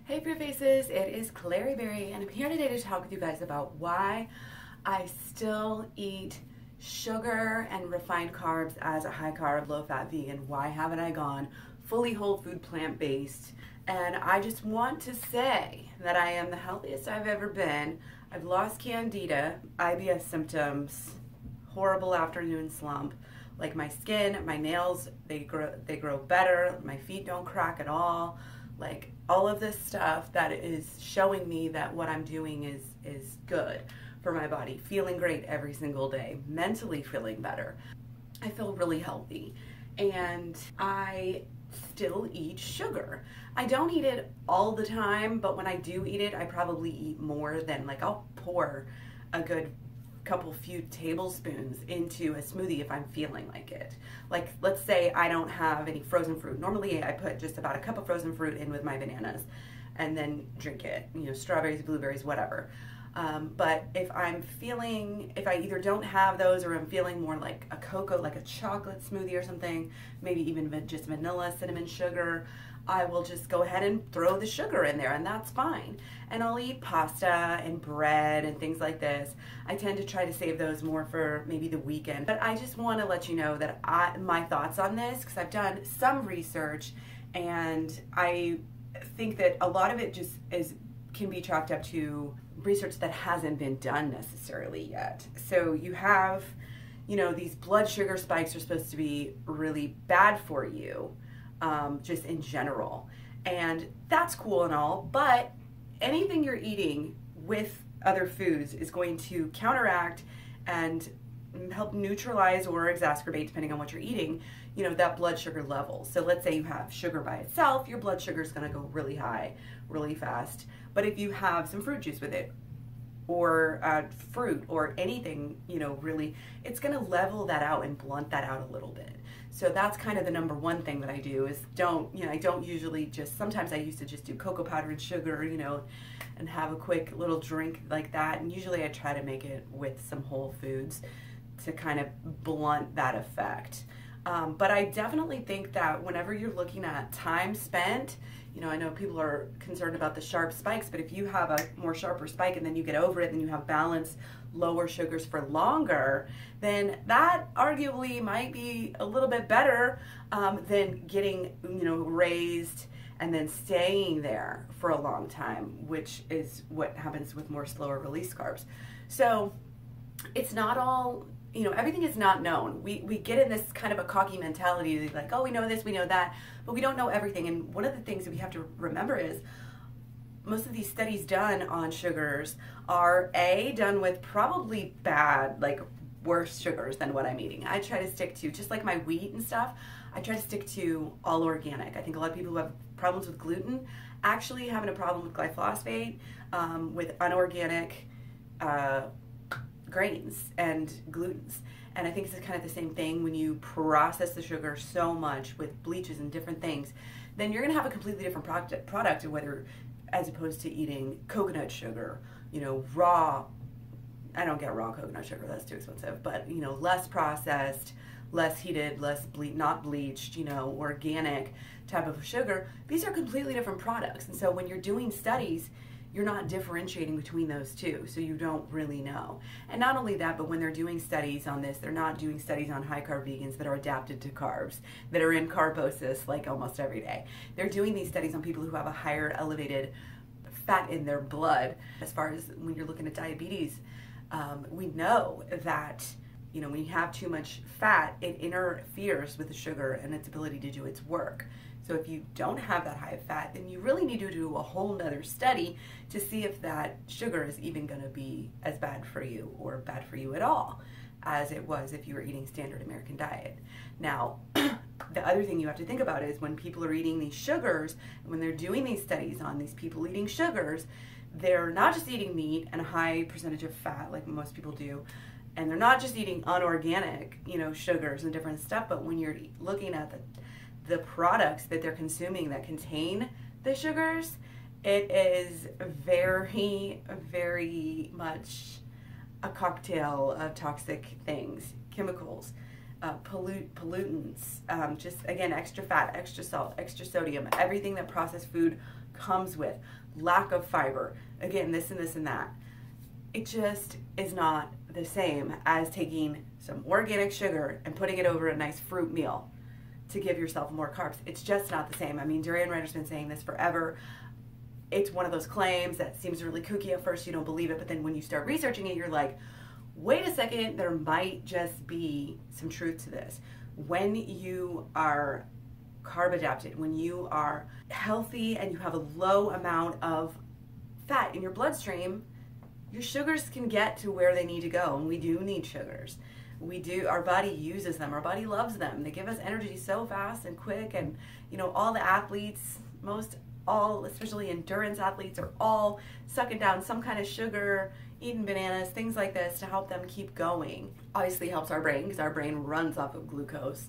Hey Fruit Faces, it is Klaireeberry and I'm here today to talk with you guys about why I still eat sugar and refined carbs as a high carb, low fat vegan. Why haven't I gone fully whole food plant based? And I just want to say that I am the healthiest I've ever been. I've lost candida, IBS symptoms, horrible afternoon slump. Like my skin, my nails, they grow better, my feet don't crack at all. Like all of this stuff that is showing me that what I'm doing is good for my body. Feeling great every single day, mentally feeling better. I feel really healthy and I still eat sugar. I don't eat it all the time, but when I do eat it, I probably eat more than, like, I'll pour a good few tablespoons into a smoothie if I'm feeling like it. Like, let's say I don't have any frozen fruit. Normally I put just about a cup of frozen fruit in with my bananas and then drink it, you know, strawberries, blueberries, whatever. But if I either don't have those or I'm feeling more like a cocoa, like a chocolate smoothie or something, maybe even just vanilla, cinnamon, sugar, I will just go ahead and throw the sugar in there, and that's fine. And I'll eat pasta and bread and things like this. I tend to try to save those more for maybe the weekend. But I just want to let you know that my thoughts on this, because I've done some research, and I think that a lot of it just can be chalked up to research that hasn't been done necessarily yet. So you have, you know, these blood sugar spikes are supposed to be really bad for you. Just in general, and that's cool and all, but anything you're eating with other foods is going to counteract and help neutralize or exacerbate, depending on what you're eating, you know, that blood sugar level. So let's say you have sugar by itself, your blood sugar is going to go really high really fast. But if you have some fruit juice with it, or fruit or anything, you know, really, it's going to level that out and blunt that out a little bit. So that's kind of the number one thing that I do is I don't usually sometimes I used to just do cocoa powder and sugar, you know, and have a quick little drink like that. And usually I try to make it with some whole foods to kind of blunt that effect. But I definitely think that whenever you're looking at time spent, you know, I know people are concerned about the sharp spikes, but if you have a more sharper spike and then you get over it and you have balanced lower sugars for longer, then that arguably might be a little bit better than getting, you know, raised and then staying there for a long time, which is what happens with more slower release carbs. So it's not all, you know, everything is not known. We get in this kind of a cocky mentality, like, oh, we know this, we know that, but we don't know everything. And one of the things that we have to remember is most of these studies done on sugars are done with probably bad, like worse sugars than what I'm eating. I try to stick to, just like my wheat and stuff, I try to stick to all organic. I think a lot of people who have problems with gluten actually having a problem with glyphosate, with unorganic grains and glutens. And I think it's kind of the same thing when you process the sugar so much with bleaches and different things, then you're gonna have a completely different product, whether as opposed to eating coconut sugar, you know, raw. I don't get raw coconut sugar, that's too expensive, but, you know, less processed, less heated, not bleached, you know, organic type of sugar. These are completely different products. And so when you're doing studies, you're not differentiating between those two, so you don't really know. And not only that, but when they're doing studies on this, they're not doing studies on high carb vegans that are adapted to carbs, that are in carbosis like almost every day. They're doing these studies on people who have a higher elevated fat in their blood. As far as when you're looking at diabetes, we know that, you know, when you have too much fat, it interferes with the sugar and its ability to do its work. So if you don't have that high fat, then you really need to do a whole nother study to see if that sugar is even going to be as bad for you or bad for you at all as it was if you were eating standard American diet. Now, the other thing you have to think about is when people are eating these sugars, and when they're doing these studies on these people eating sugars, they're not just eating meat and a high percentage of fat like most people do, and they're not just eating unorganic, you know, sugars and different stuff, but when you're looking at the products that they're consuming that contain the sugars, it is very, very much a cocktail of toxic things, chemicals, pollutants, just again, extra fat, extra salt, extra sodium, everything that processed food comes with, lack of fiber, again, this and this and that. It just is not the same as taking some organic sugar and putting it over a nice fruit meal to give yourself more carbs. It's just not the same. I mean, Durian Rider's been saying this forever. It's one of those claims that seems really kooky at first, you don't believe it, but then when you start researching it, you're like, wait a second, there might just be some truth to this. When you are carb adapted, when you are healthy and you have a low amount of fat in your bloodstream, your sugars can get to where they need to go, and we do need sugars. Our body uses them, our body loves them. They give us energy so fast and quick, and all the athletes, especially endurance athletes, are all sucking down some kind of sugar, eating bananas, things like this to help them keep going. Obviously helps our brain because our brain runs off of glucose.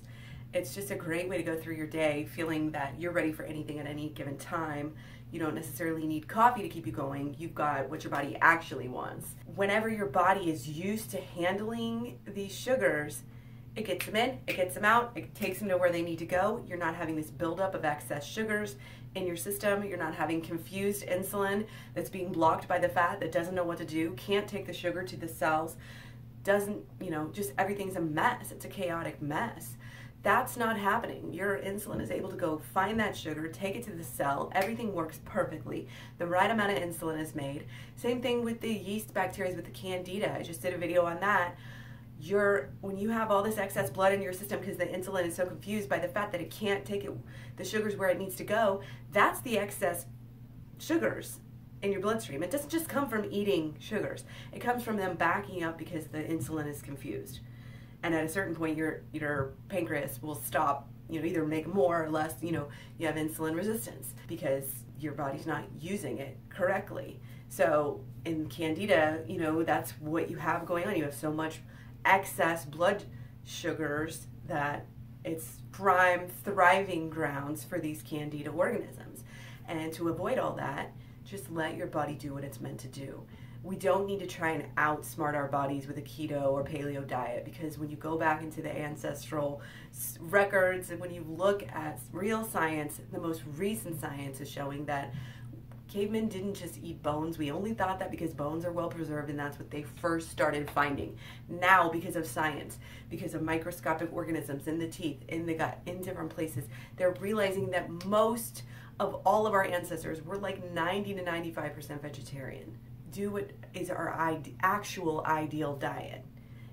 It's just a great way to go through your day feeling that you're ready for anything at any given time. You don't necessarily need coffee to keep you going. You've got what your body actually wants. Whenever your body is used to handling these sugars, it gets them in, it gets them out, it takes them to where they need to go. You're not having this buildup of excess sugars in your system. You're not having confused insulin that's being blocked by the fat that doesn't know what to do, can't take the sugar to the cells, just everything's a mess. It's a chaotic mess. That's not happening. Your insulin is able to go find that sugar, take it to the cell. Everything works perfectly. The right amount of insulin is made. Same thing with the yeast bacteria, with the candida. I just did a video on that. When you have all this excess blood in your system because the insulin is so confused by the fat that it can't take the sugars where it needs to go, that's the excess sugars in your bloodstream. It doesn't just come from eating sugars. It comes from them backing up because the insulin is confused. And at a certain point, your pancreas will stop, either make more or less, you have insulin resistance because your body's not using it correctly. So in candida, that's what you have going on. You have so much excess blood sugars that it's prime thriving grounds for these candida organisms. And to avoid all that, just let your body do what it's meant to do. We don't need to try and outsmart our bodies with a keto or paleo diet, because when you go back into the ancestral records and when you look at real science, the most recent science is showing that cavemen didn't just eat bones. We only thought that because bones are well preserved and that's what they first started finding. Now, because of science, because of microscopic organisms in the teeth, in the gut, in different places, they're realizing that most of all of our ancestors were like 90 to 95% vegetarian. Do what is our actual ideal diet.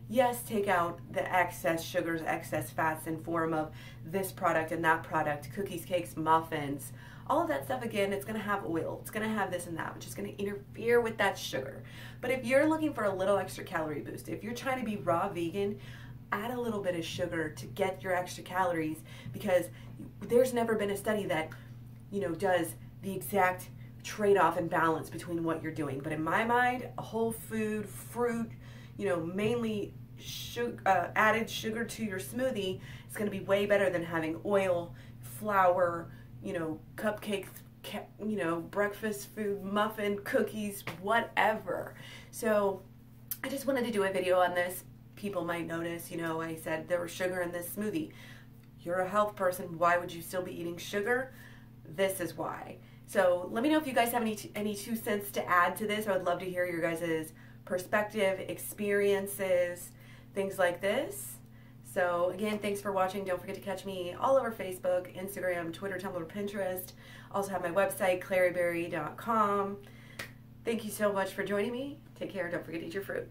Yes, take out the excess sugars, excess fats in form of this product and that product, cookies, cakes, muffins, all of that stuff. Again, it's going to have oil, it's going to have this and that, which is going to interfere with that sugar. But if you're looking for a little extra calorie boost, if you're trying to be raw vegan, add a little bit of sugar to get your extra calories, because there's never been a study that does the exact trade-off and balance between what you're doing. But in my mind, a whole food, fruit, mainly added sugar to your smoothie is going to be way better than having oil, flour, cupcakes, breakfast food, muffin, cookies, whatever. So I just wanted to do a video on this. People might notice, I said there was sugar in this smoothie. You're a health person. Why would you still be eating sugar? This is why. So let me know if you guys have any 2 cents to add to this. I would love to hear your guys' perspective, experiences, things like this. So again, thanks for watching. Don't forget to catch me all over Facebook, Instagram, Twitter, Tumblr, Pinterest. Also have my website, Klaireeberry.com. Thank you so much for joining me. Take care. Don't forget to eat your fruit.